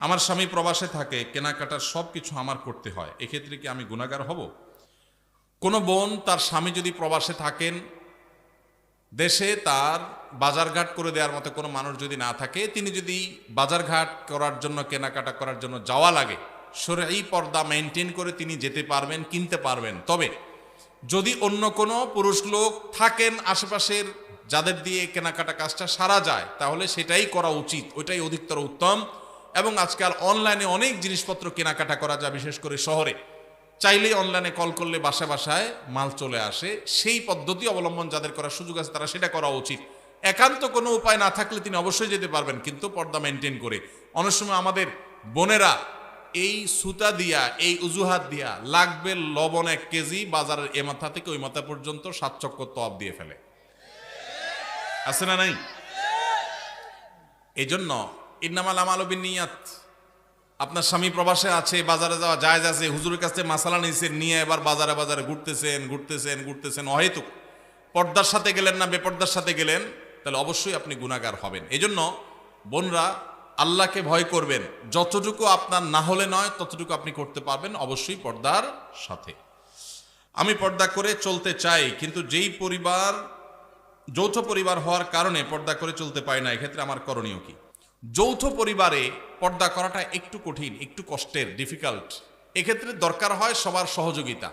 আমার স্বামী প্রবাসে থাকে, কেনাকাটার সব কিছু আমার করতে হয়, এক্ষেত্রে কি আমি গুনাহগার হব? কোনো বোন তার স্বামী যদি প্রবাসে থাকেন, দেশে তার বাজারঘাট করে দেওয়ার মতো কোনো মানুষ যদি না থাকে, তিনি যদি বাজারঘাট করার জন্য, কেনাকাটা করার জন্য যাওয়া লাগে, শরঈ পর্দা মেনটেন করে তিনি যেতে পারবেন, কিনতে পারবেন। তবে যদি অন্য কোনো পুরুষ লোক থাকেন আশেপাশের, যাদের দিয়ে কেনাকাটা কাজটা সারা যায়, তাহলে সেটাই করা উচিত, ওইটাই অধিকতর উত্তম। এবং আজকাল অনলাইনে অনেক জিনিসপত্র কেনাকাটা করা যায়, বিশেষ করে শহরে চাইলেই অনলাইনে কল করলে বাসায় বাসায় মাল চলে আসে। সেই পদ্ধতি অবলম্বন যাদের করার সুযোগ আছে তারা সেটা করা উচিত। একান্ত কোনো উপায় না থাকলে তিনি অবশ্যই যেতে পারবেন, কিন্তু পর্দা মেনটেন করে। অনেক সময় আমাদের বোনেরা এই সুতা দিয়া, এই অজুহাত দিয়া লাগবে লবণ 1 কেজি, বাজারের এ মাথা থেকে ওই মাথা পর্যন্ত 7 চক্কর তওয়াব দিয়ে ফেলে, আছে না নাই? এই জন্য ইন্নামাল আমালু বিন্নিয়াত। আপনার স্বামী প্রবাসে আছে, বাজারে যাওয়া জায়েজ আছে, হুজুরের কাছে মাসালা নিয়েছেন, নিয়ে এবার বাজারে বাজারে ঘুরতেছেন অহেতুক, পর্দার সাথে গেলেন না বেপর্দার সাথে গেলেন, তাহলে অবশ্যই আপনি গুনাহগার হবেন। এই জন্য বোনরা আল্লাহকে ভয় করবেন, যতটুকু আপনার না হলে নয় ততটুকু আপনি করতে পারবেন, অবশ্যই পর্দার সাথে। আমি পর্দা করে চলতে চাই, কিন্তু যেই পরিবার যৌথ পরিবার হওয়ার কারণে পর্দা করে চলতে পারি না, এক্ষেত্রে আমার করণীয় কি? যৌথ পরিবারে পর্দা করাটা একটু কঠিন, একটু কষ্টের, ডিফিকাল্ট। এক্ষেত্রে দরকার হয় সবার সহযোগিতা।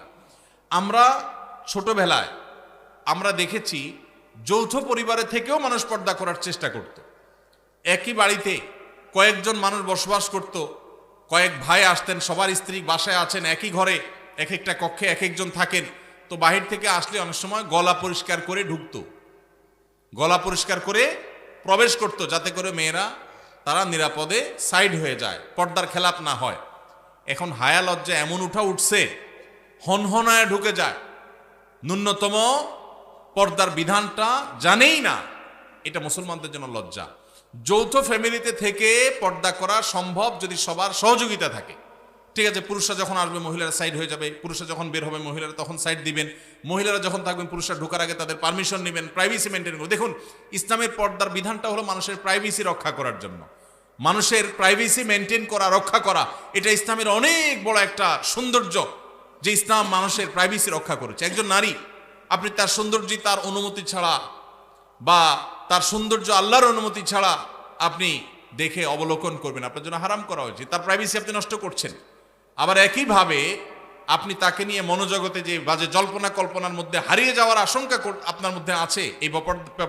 আমরা ছোটবেলায় আমরা দেখেছি যৌথ পরিবারে থেকেও মানুষ পর্দা করার চেষ্টা করত। একই বাড়িতে কয়েকজন মানুষ বসবাস করত, কয়েক ভাই আসতেন, সবার স্ত্রী বাসায় আছেন, একই ঘরে এক একটা কক্ষে এক একজন থাকেন। তো বাহির থেকে আসলে অনেক সময় গলা পরিষ্কার করে ঢুকতো, গলা পরিষ্কার করে প্রবেশ করত, যাতে করে মেয়েরা তারা নিরাপদে সাইড হয়ে যায়, পর্দার খেলাপ না হয়। এখন হায়া লজ্জা এমন উঠছে, হনহনায় ঢুকে যায়, ন্যূনতম পর্দার বিধানটা জানেই না। এটা মুসলমানদের জন্য লজ্জা। যৌথ ফ্যামিলিতে থেকে পর্দা করা সম্ভব যদি সবার সহযোগিতা থাকে। ঠিক আছে, পুরুষরা যখন আসবে মহিলারা সাইড হয়ে যাবে, পুরুষরা যখন বের হবে মহিলারা তখন সাইড দিবেন, মহিলারা যখন থাকবেন পুরুষরা ঢোকার আগে তাদের পারমিশন নেবেন, প্রাইভেসি মেনটেন করবেন। দেখুন, ইসলামের পর্দার বিধানটা হলো মানুষের প্রাইভেসি রক্ষা করার জন্য, মানুষের প্রাইভেসি মেনটেন করা, রক্ষা করা। এটা ইসলামের অনেক বড় একটা সৌন্দর্য যে ইসলাম মানুষের প্রাইভেসি রক্ষা করেছে। একজন নারী, আপনি তার সৌন্দর্য তার অনুমতি ছাড়া বা তার সৌন্দর্য আল্লাহর অনুমতি ছাড়া আপনি দেখে অবলোকন করবেন, আপনার জন্য হারাম করা হয়েছে, তার প্রাইভেসি আপনি নষ্ট করছেন। আবার একইভাবে আপনি তাকে নিয়ে মনোজগতে যে বাজে জল্পনা কল্পনার মধ্যে হারিয়ে যাওয়ার আশঙ্কা আপনার মধ্যে আছে এই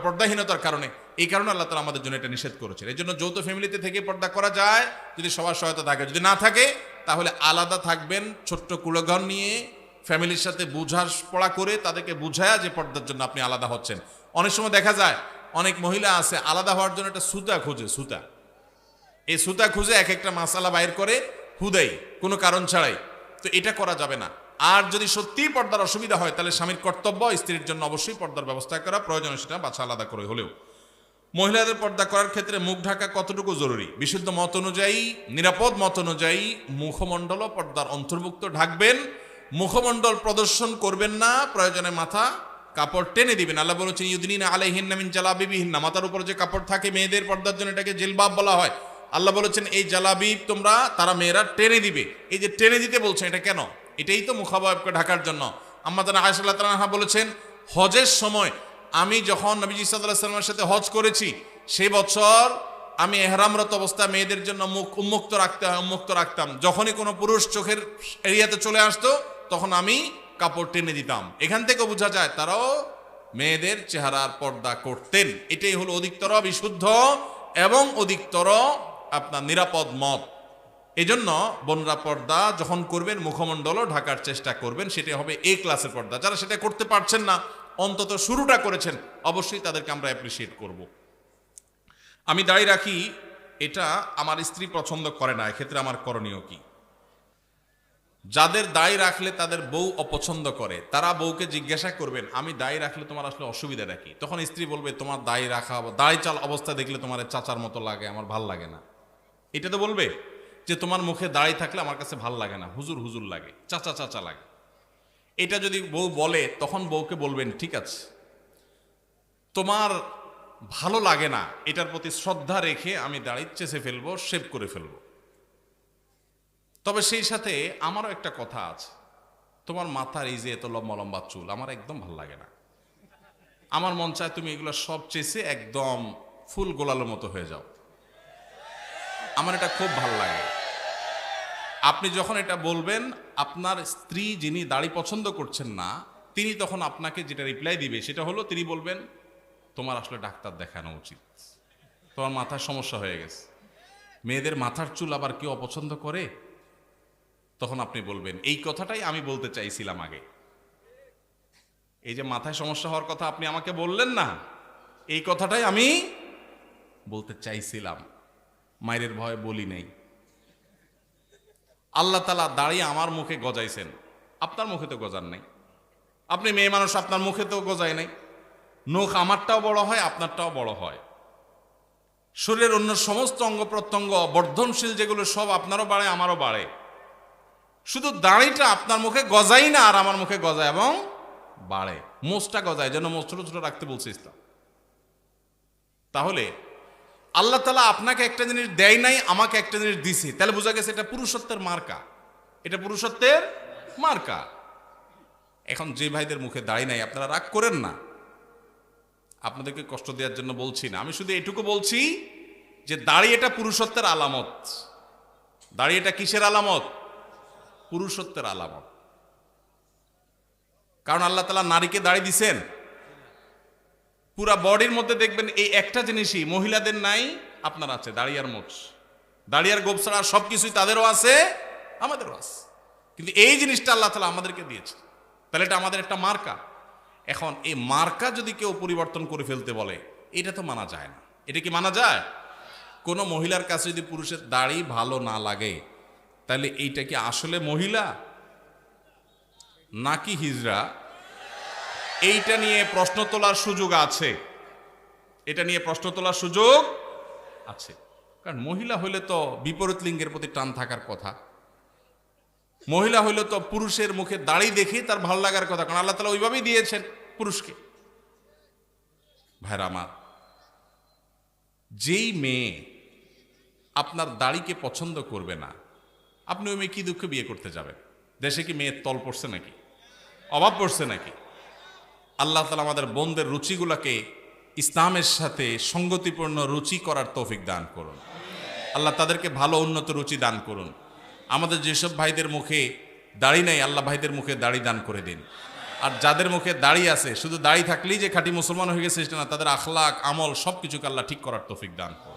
পর্দাহীনতার কারণে। এই কারণে আল্লাহ তাআলা আমাদের জন্য এটা নিষেধ করেছেন। এই জন্য যৌথ ফ্যামিলিতে থেকে পর্দা করা যায় যদি সবার সহায়তা থাকে, যদি না থাকে তাহলে আলাদা থাকবেন, ছোট্ট কুলঘর নিয়ে ফ্যামিলির সাথে পড়া করে তাদেরকে বুঝায়া যে পর্দার জন্য আপনি আলাদা হচ্ছেন। অনেক সময় দেখা যায় অনেক মহিলা আছে আলাদা হওয়ার জন্য একটা সুতা খোঁজে, সুতা, এই সুতা খুঁজে এক একটা মাসালা বাইর করে হুদাই, কোনো কারণ ছাড়াই। তো এটা করা যাবে না। আর যদি সত্যিই পর্দার অসুবিধা হয় তাহলে স্বামীর কর্তব্য স্ত্রীর জন্য অবশ্যই পর্দার ব্যবস্থা করা, প্রয়োজনে সেটা বাছা আলাদা করে হলেও। মহিলাদের পর্দা করার ক্ষেত্রে মুখ ঢাকা কতটুকু জরুরি? বিশুদ্ধ মত অনুযায়ী, নিরাপদ মত অনুযায়ী মুখমণ্ডলও পর্দার অন্তর্ভুক্ত। ঢাকবেন, মুখমণ্ডল প্রদর্শন করবেন না, প্রয়োজনে মাথা কাপড় টেনে দিবেন। আল্লাহ বলেছেন ইউদিনিনা আলাইহিন্না মিন জালাবিবিহিন্না, মাথার উপর যে কাপড় থাকে মেয়েদের পর্দার জন্য এটাকে জিলবাব বলা হয়। আল্লাহ বলেছেন এই জালাবিব তোমরা, তারা মেয়েরা টেনে দিবে। এই যে টেনে দিতে বলছেন এটা কেন? এটাই তো মুখাবয়বকে ঢাকার জন্য। আম্মা জানা আয়েশা রাদিয়াল্লাহু আনহা বলেছেন হজের সময় আমি যখন নবীজি সাল্লাল্লাহু আলাইহি ওয়াসাল্লামের সাথে হজ করেছি, সেই বছর আমি এহরামরত অবস্থায় মেয়েদের জন্য মুখ উন্মুক্ত রাখতাম। যখনই কোনো পুরুষ চোখের এরিয়াতে চলে আসতো তখন আমি কাপড় টেনে দিতাম। এখান থেকে বোঝা যায় তারাও মেয়েদের চেহারার পর্দা করতেন। এটাই হলো অধিকতর বিশুদ্ধ এবং অধিকতর আপনার নিরাপদ মত। এজন্য বোনরা পর্দা যখন করবেন মুখমণ্ডলও ঢাকার চেষ্টা করবেন, সেটা হবে এ ক্লাসের পর্দা। যারা সেটা করতে পারছেন না, অন্তত শুরুটা করেছেন, অবশ্যই তাদেরকে আমরা অ্যাপ্রিসিয়েট করব। আমি দাড়ি রাখি, এটা আমার স্ত্রী পছন্দ করে না, এক্ষেত্রে আমার করণীয় কি? যাদের দাড়ি রাখলে তাদের বউ অপছন্দ করে, তারা বউকে জিজ্ঞাসা করবেন আমি দাড়ি রাখলে তোমার আসলে অসুবিধাটা কি? তখন স্ত্রী বলবে তোমার দাড়ি রাখা, দাড়ি চাল অবস্থা দেখলে তোমার চাচার মতো লাগে, আমার ভাল লাগে না। এটা তো বলবে যে তোমার মুখে দাড়ি থাকলে আমার কাছে ভাল লাগে না, হুজুর হুজুর লাগে, চাচা চাচা লাগে। এটা যদি বউ বলে তখন বউকে বলবেন ঠিক আছে, তোমার ভালো লাগে না, এটার প্রতি শ্রদ্ধা রেখে আমি দাড়ি চেঁচে ফেলবো, শেভ করে ফেলবো। তবে সেই সাথে আমারও একটা কথা আছে, তোমার মাথার এই যে এত লম্বা লম্বা চুল আমার একদম ভাল লাগে না। আমার মন চায় তুমি এগুলো সব চেষে একদম ফুল গোলালের মতো হয়ে যাও। আমার এটা খুব ভাল লাগে। আপনি যখন এটা বলবেন, আপনার স্ত্রী যিনি দাড়ি পছন্দ করছেন না, তিনি তখন আপনাকে যেটা রিপ্লাই দিবে সেটা হলো, তিনি বলবেন তোমার আসলে ডাক্তার দেখানো উচিত, তোমার মাথার সমস্যা হয়ে গেছে। মেয়েদের মাথার চুল আবার কেউ অপছন্দ করে? তখন আপনি বলবেন এই কথাটাই আমি বলতে চাইছিলাম আগে। এই যে মাথায় সমস্যা হওয়ার কথা আপনি আমাকে বললেন না, এই কথাটাই আমি বলতে চাইছিলাম, মায়ের ভয়ে বলি নাই। আল্লাহ তাআলা দাঁড়িয়ে আমার মুখে গজাইছেন, আপনার মুখে তো গজান নাই। আপনি মেয়ে মানুষ, আপনার মুখে তো গজায় নাই। নখ আমারটাও বড় হয়, আপনারটাও বড় হয়। শরীরের অন্য সমস্ত অঙ্গ প্রত্যঙ্গ বর্ধনশীল যেগুলো সব আপনারও বাড়ে, আমারও বাড়ে। শুধু দাড়িটা আপনার মুখে গজাই না, আর আমার মুখে গজায় এবং বাড়ে। মোচটা গজায়, যেন মোচ ছোট ছোট রাখতে বলছে ইসলাম। তাহলে আল্লাহ তাআলা আপনাকে একটা জিনিস দেয় নাই, আমাকে একটা জিনিস দিছে, তাহলে বোঝা গেছে এটা পুরুষত্বের মার্কা, এটা পুরুষত্বের মার্কা। এখন যে ভাইদের মুখে দাড়ি নাই, আপনারা রাগ করেন না, আপনাদেরকে কষ্ট দেওয়ার জন্য বলছি না। আমি শুধু এটুকু বলছি যে দাড়ি এটা পুরুষত্বের আলামত। দাড়ি এটা কিসের আলামত? পুরুষত্বের আলামত। কারণ আল্লাহ তাআলা নারীকে দাড়ি দিছেন, পুরা বডির মধ্যে দেখবেন এই একটা জিনিসই মহিলাদের নাই, আপনার আছে, দাড়ি আর মোচ। দাড়ি আর গোপ ছাড়া সবকিছুই তাদেরও আছে, আমাদেরও আছে। কিন্তু এই জিনিসটা আল্লাহ তাআলা আমাদেরকে দিয়েছে, তাহলে এটা আমাদের একটা মার্কা। এখন এই মার্কা যদি কেউ পরিবর্তন করে ফেলতে বলে, এটা তো মানা যায় না। এটা কি মানা যায়? কোনো মহিলার কাছে যদি পুরুষের দাড়ি ভালো না লাগে, তাহলে এইটা কি আসলে মহিলা নাকি হিজড়া? এইটা নিয়ে প্রশ্ন তোলার সুযোগ আছে, এটা নিয়ে প্রশ্ন তোলার সুযোগ আছে। কারণ মহিলা হইলে তো বিপরীত লিঙ্গের প্রতি টান থাকার কথা, মহিলা হইলে তো পুরুষের মুখে দাড়ি দেখে তার ভালো লাগার কথা, কারণ আল্লাহ তাআলা ওইভাবেই দিয়েছেন পুরুষকে। ভাইরা আমার, যেই মেয়ে আপনার দাড়িকে পছন্দ করবে না, আপনি ওই মেয়ে কি দুঃখে বিয়ে করতে যাবেন? দেশে কি মেয়ের তল পড়ছে নাকি, অভাব পড়ছে নাকি? আল্লাহ তাআলা আমাদের বোনদের রুচিগুলোকে ইসলামের সাথে সঙ্গতিপূর্ণ রুচি করার তৌফিক দান করুন। আল্লাহ তাদেরকে ভালো উন্নত রুচি দান করুন। আমাদের যেসব ভাইদের মুখে দাড়ি নাই, আল্লাহ ভাইদের মুখে দাড়ি দান করে দিন। আর যাদের মুখে দাড়ি আছে, শুধু দাড়ি থাকলেই যে খাঁটি মুসলমান হয়ে গেছে সেটা না, তাদের আখলাক আমল সবকিছুকে আল্লাহ ঠিক করার তৌফিক দান করুন।